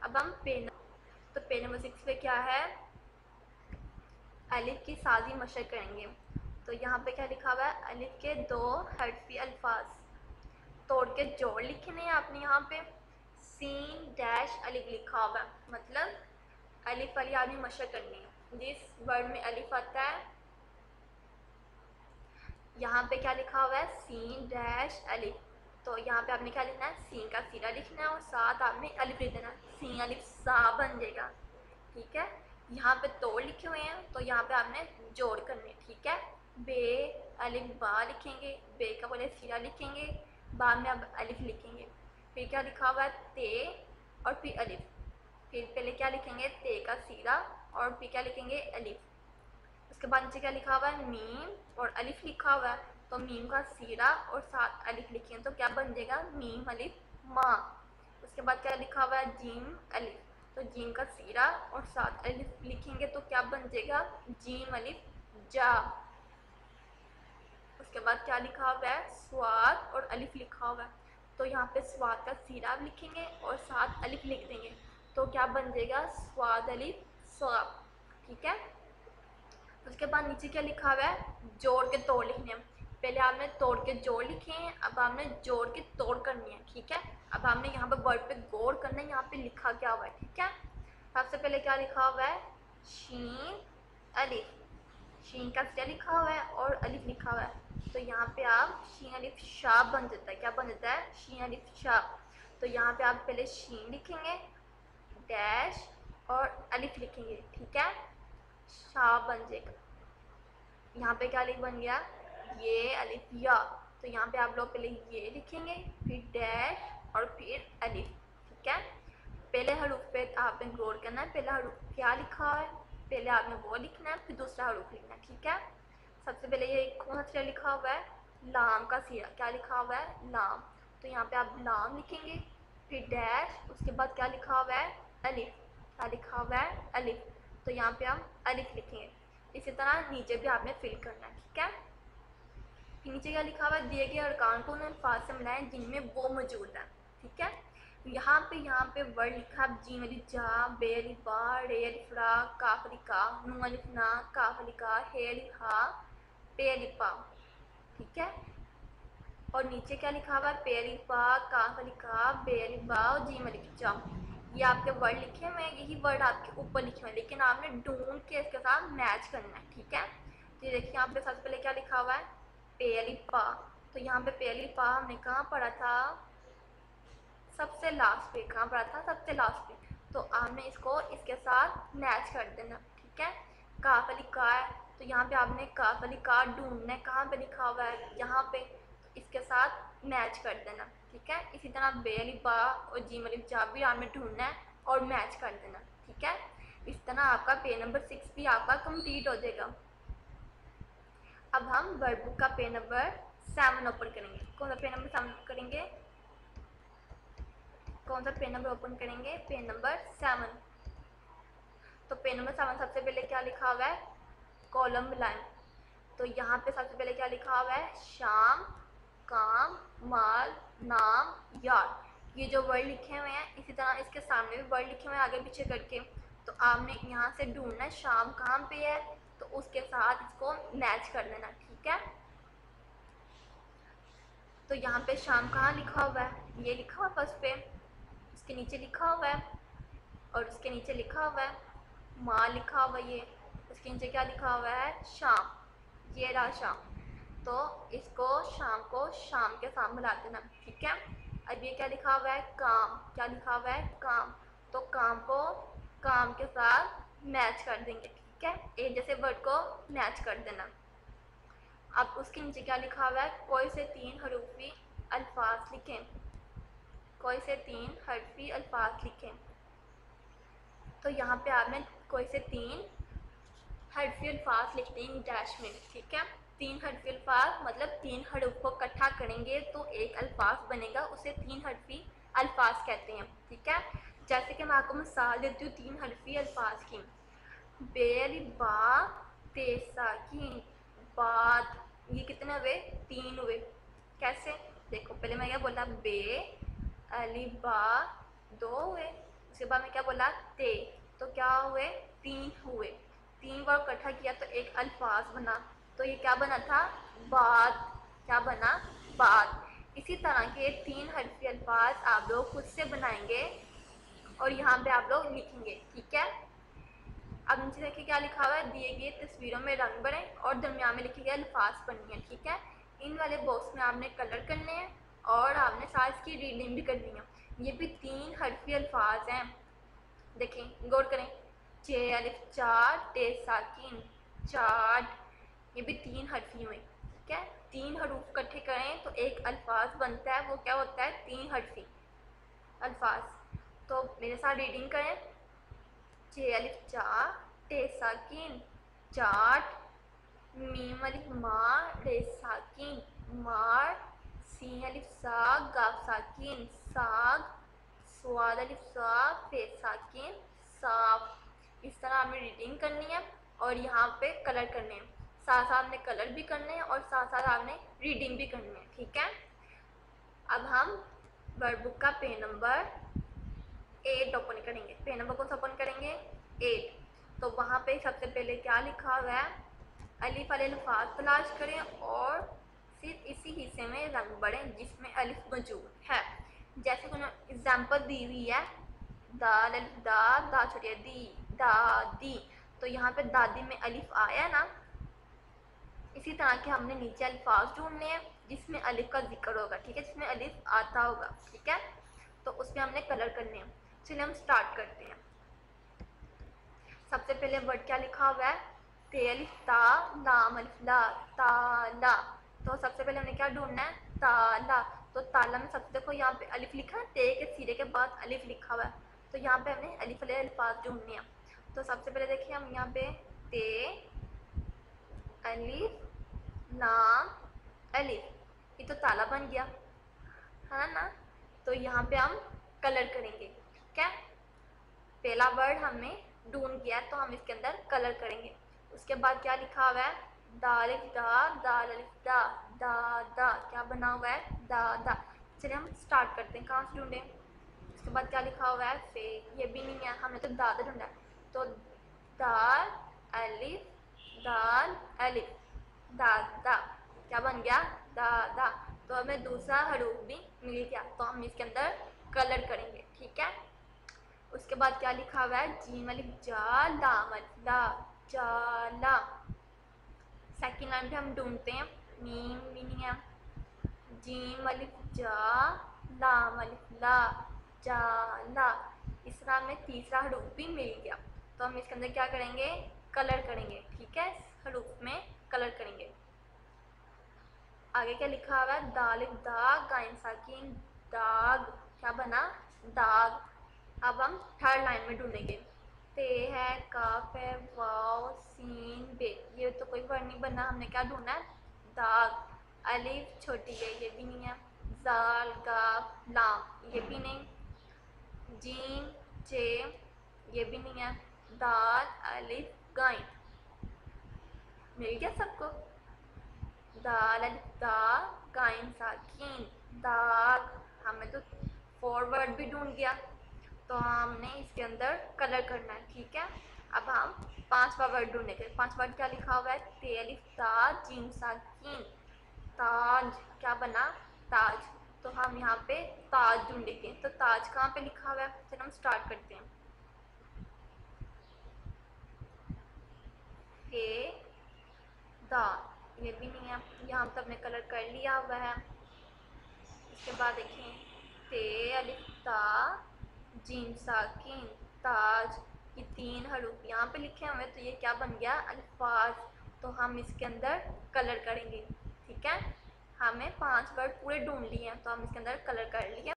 अब हम तो पेज नंबर 6 पे क्या है, अलिफ की सादी मशक करेंगे। तो यहाँ पे क्या लिखा हुआ है, अलिफ के 2 हर्फी अल्फाज तोड़ के जोड़ लिखने हैं आपने। यहाँ पे सीन डैश अलिफ लिखा हुआ है, मतलब अलिफ वाली आपने मशक करनी है। जिस वर्ड में अलिफ आता है यहाँ पे क्या लिखा हुआ है, सीन डैश अलिफ। तो यहाँ पे आपने क्या लिखना है, सीन का सीधा लिखना है और साथ आपने अलिफ लिख देना, सीन अलिफ सा बन जाएगा। ठीक है, यहाँ पे तोड़ लिखे हुए हैं तो यहाँ पे आपने जोड़ करने। ठीक है, बे अलिफ बा लिखेंगे, बे का पहले सीधा लिखेंगे, बाद में अब अलिफ लिखेंगे। फिर क्या लिखा हुआ है, ते और फिर अलिफ। फिर पहले क्या लिखेंगे, ते का सीधा और फिर क्या लिखेंगे, अलिफ। उसके बाद नीचे क्या लिखा हुआ है, मीम और अलिफ लिखा हुआ है, तो मीम का सीधा और साथ अलिफ लिखेंगे तो क्या बन जाएगा, मीम अलिफ माँ। उसके बाद क्या लिखा हुआ है, जीम अलिफ, तो जीम का सीधा और साथ अलिफ लिखेंगे तो क्या बन जाएगा, जीम अलिफ जा। उसके बाद क्या लिखा हुआ है, स्वाद और अलिफ लिखा हुआ है, तो यहाँ पे स्वाद का सीधा लिखेंगे और साथ अलिफ लिख देंगे तो क्या बन जाएगा, स्वाद अलिफ स्वाब। ठीक है, उसके बाद नीचे क्या लिखा हुआ है, जोड़ के तोड़ लिखने हैं। पहले आपने तोड़ के जोड़ लिखे हैं, अब आपने जोड़ के तोड़ करनी है। ठीक है, अब आपने यहाँ पे वर्ड पे गौर करना है, यहाँ पे लिखा क्या हुआ है। ठीक है, सबसे पहले क्या लिखा हुआ है, शीन अलिफ, शीन का क्या लिखा हुआ है और अलिफ लिखा हुआ है, तो यहाँ पे आप शीन अलिफ शाह बन जाता है। क्या बन जाता है, शीन अलिफ शाह। तो यहाँ पे आप पहले शीन लिखेंगे डैश और अलिफ लिखेंगे। ठीक है, शाह बन जाएगा। यहाँ पे क्या अलिफ बन गया, ये अलिफ या, तो यहाँ पे आप लोग पहले ये लिखेंगे फिर डैश और फिर अलिफ। ठीक है, पहले हरूफ पे आपने गौर करना है, पहला हरूफ क्या लिखा है, पहले आपने वो लिखना है फिर दूसरा हरूफ लिखना है। ठीक है, सबसे पहले ये कौन सा लिखा हुआ है, लाम का सीधा, क्या लिखा हुआ है, लाम, तो यहाँ पे आप लाम लिखेंगे फिर डैश, उसके बाद क्या लिखा हुआ है, अलिफ, क्या लिखा हुआ है, अलिफ, तो यहाँ पे हम अलिफ लिखेंगे। इसी तरह नीचे भी आपने फिल करना है। ठीक है, फिर नीचे क्या लिखा हुआ है, दिए गए अरकान को उन अल्फाज से मिलाएं जिनमें वो मौजूद है। ठीक है, यहाँ पे वर्ड लिखा है, जीम अलिफ जा, बे अलिफ बा, रे अलिफ रा, काफ अलिफ का, नून अलिफ ना, काफ अलिफ का, हे अलिफ हा, पे अलिफ पा। ठीक है, और नीचे क्या लिखा हुआ है, पे अलिफ बा, काफ अलिफ का, बे अलिफ बा और जीम अलिफ जा। ये आपके वर्ड लिखे हुए हैं, यही वर्ड आपके ऊपर लिखे हुए हैं, लेकिन आपने ढूंढ के इसके साथ मैच करना है। ठीक है, तो ये देखिए यहाँ पे सबसे पहले क्या लिखा हुआ है, पे अलिफ पा, तो यहाँ पे पे अलिफ पा हमने कहाँ पढ़ा था, सबसे लास्ट पे। कहाँ पढ़ा था, सबसे लास्ट पे, तो आपने इसको इसके साथ मैच कर देना। ठीक है, काफ अली का है, तो यहाँ पे आपने काफ अली का ढूंढना है, कहाँ पे लिखा हुआ है, यहाँ पे, तो इसके साथ मैच कर देना। ठीक है, इसी तरह बे अलिफ बा और जीम अलिफ जा भी आपने ढूंढना है और मैच कर देना। ठीक है, इस तरह आपका पेज नंबर 6 भी आपका कंप्लीट हो जाएगा। अब हम वर्ड बुक का पेज नंबर 7 ओपन करेंगे। कौन सा पेज नंबर 7 करेंगे, कौन सा पेज नंबर ओपन करेंगे, पेज नंबर 7। तो पेज नंबर 7 सबसे पहले क्या लिखा हुआ है, कॉलम लाइन, तो यहाँ पे सबसे पहले क्या लिखा हुआ है, शाम, काम, माल, नाम, यार। ये जो वर्ड लिखे हुए हैं इसी तरह इसके सामने भी वर्ड लिखे हुए हैं आगे पीछे करके, तो आपने यहाँ से ढूंढना है शाम कहाँ पे है, तो उसके साथ इसको मैच कर देना। ठीक है, तो यहाँ पे शाम कहाँ लिखा हुआ है, ये लिखा हुआ फर्स्ट पे, उसके नीचे लिखा हुआ है और उसके नीचे लिखा हुआ है माँ लिखा हुआ है, ये उसके नीचे क्या लिखा हुआ है, शाम, ये रहा शाम, तो इसको शाम को शाम के साथ मिला देना। ठीक है, अब ये क्या लिखा हुआ है, काम, क्या लिखा हुआ है, काम, तो काम को काम के साथ मैच कर देंगे। ठीक है, एक जैसे वर्ड को मैच कर देना। अब उसके नीचे क्या लिखा हुआ है, कोई से 3 हरूफी अल्फाज लिखें, कोई से 3 हरफी अल्फाज लिखें, तो यहाँ पे आपने कोई से 3 हरफी अल्फाज लिखते हैं डैश में। ठीक है, 3 हरफी अल्फाज मतलब 3 हरूफ को इकट्ठा करेंगे तो एक अल्फाज बनेगा, उसे 3 हरफी अल्फाज कहते हैं। ठीक है, जैसे कि मैं आपको मिसाल देती हूँ 3 हरफी अल्फाज की, बेर बा तेसा की, बाद, ये कितने हुए, 3 हुए। कैसे, देखो पहले मैं क्या बोला, बे अली बा 2 हुए, उसके बाद में क्या बोला ते, तो क्या हुए 3 हुए, 3 बार इकट्ठा किया तो एक अल्फाज बना, तो ये क्या बना था बात, क्या बना बात। इसी तरह के 3 हरफी अल्फाज आप लोग खुद से बनाएंगे और यहाँ पे आप लोग लिखेंगे, ठीक है। अब नीचे देखिए क्या लिखा हुआ है, दिए गए तस्वीरों में रंग भरें और दरमियान में लिखे गए अल्फाज पढ़नी है, ठीक है। इन वाले बॉक्स में आपने कलर करने हैं और आपने साथ इसकी रीडिंग भी करनी है। ये भी 3 हरफी अल्फाज हैं, देखें गौर करें, चे अलिफ चार टे साकिन चाट, ये भी 3 हरफी हुए, ठीक है। 3 हरूफ इकट्ठे करें तो एक अल्फाज बनता है, वो क्या होता है 3 हरफी अल्फाज। तो मेरे साथ रीडिंग करें, चे अलिफ चा टे साकिन चाट, मीम अलिफ मा रे साकिन मार, सी अलिफ सा गाफ साकिन साग, स्वाद अलिफ सा फे साकिन साफ। इस तरह हमें रीडिंग करनी है और यहाँ पे कलर करने हैं, साथ साथ आपने कलर भी करने हैं और साथ साथ आपने रीडिंग भी करनी है, ठीक है। अब हम वर्ड बुक का पेज नंबर 8 ओपन करेंगे। पेज नंबर कौन सा ओपन करेंगे 8। तो वहाँ पे सबसे पहले क्या लिखा हुआ है, अलिफ वाले अल्फाज तलाश करें और सिर्फ इसी हिस्से में रंग भरें जिसमें अलिफ मौजूद है। जैसे कि एग्जाम्पल दी हुई है, दाल अलिफ दा छोटी दी दादी, तो यहाँ पे दादी में अलिफ आया ना। इसी तरह के हमने नीचे अल्फाज ढूंढने हैं जिसमें अलिफ का जिक्र होगा, ठीक है, जिसमें अलिफ आता होगा, ठीक है। तो उसमें हमने कलर करने हैं। चलिए हम स्टार्ट करते हैं। सबसे पहले वर्ड क्या लिखा हुआ है, ते अलिफ ता लाम अलिफ ला ताला। तो सबसे पहले हमने क्या ढूंढना है ताला। तो ताला में सबसे देखो यहाँ पे अलिफ लिखा है, ते के सीरे के बाद अलिफ लिखा हुआ है, तो यहाँ पे हमने अलिफ वाले अल्फाज ढूंढने हैं। तो सबसे पहले देखिए हम यहाँ पे ते अलिफ लाम अलिफ, ये तो ताला बन गया है ना। तो यहाँ पे हम कलर करेंगे, ठीक है। पहला वर्ड हमने ढूंढ किया तो हम इसके अंदर कलर करेंगे। उसके बाद क्या लिखा हुआ है, दाल अलिफ दा दा, क्या बना हुआ है दादा। चलिए हम स्टार्ट करते हैं, कहाँ से ढूंढें। उसके बाद क्या लिखा हुआ है फे, ये भी नहीं है, हमने तो दादा ढूंढा है। तो दाल अलिफ दादा, क्या बन गया दादा। तो हमें दूसरा हरूफ भी मिल गया, तो हम इसके अंदर कलर करेंगे, ठीक है। उसके बाद क्या लिखा हुआ है, जीम अलिफ जा लाम अलिफ ला जाला। सेकेंड लाइन पे हम ढूंढते हैं, मीम भी नहीं है, जीम अलिफ जा लाम अलिफ ला जाला। इस तरह हमें तीसरा हरूफ भी मिल गया, तो हम इसके अंदर क्या करेंगे कलर करेंगे, ठीक है, हरूफ में कलर करेंगे। आगे क्या लिखा हुआ है, दालिफ दाग गाइन साकिन दाग, क्या बना दाग। अब हम थर्ड लाइन में ढूंढेंगे, ते है काफ है वाव सीन बे, ये तो कोई वर्ड नहीं बना, हमने क्या ढूंढना है दाग। अलिफ छोटी है, ये भी नहीं है, जाल गाफ लाम, ये भी नहीं, जीम चे, ये भी नहीं है, दाल अलिफ गाइन, मिल गया सबको। दाल अलिफ दा गाइन साकिन दाग, हमें तो फॉरवर्ड भी ढूंढ गया, तो हमने इसके अंदर कलर करना है, ठीक है। अब हम पांचवा वर्ड ढूंढेंगे। पांचवा वर्ड क्या लिखा हुआ है, ते अलिफ ता जीम साकिन ताज, क्या बना ताज। तो हम यहाँ पे ताज ढूंढेंगे, तो ताज कहाँ पे लिखा हुआ है, चलो हम स्टार्ट करते हैं। हे दा, ये भी नहीं है, यहाँ पे हमने कलर कर लिया हुआ है। इसके बाद देखें, ते अलिफ ता जीम साकिन ताज, ये 3 हरूफ यहाँ पे लिखे हुए, तो ये क्या बन गया अल्फाज। तो हम इसके अंदर कलर करेंगे, ठीक है। हमें 5 वर्ड पूरे ढूंढ लिए हैं, तो हम इसके अंदर कलर कर लिए।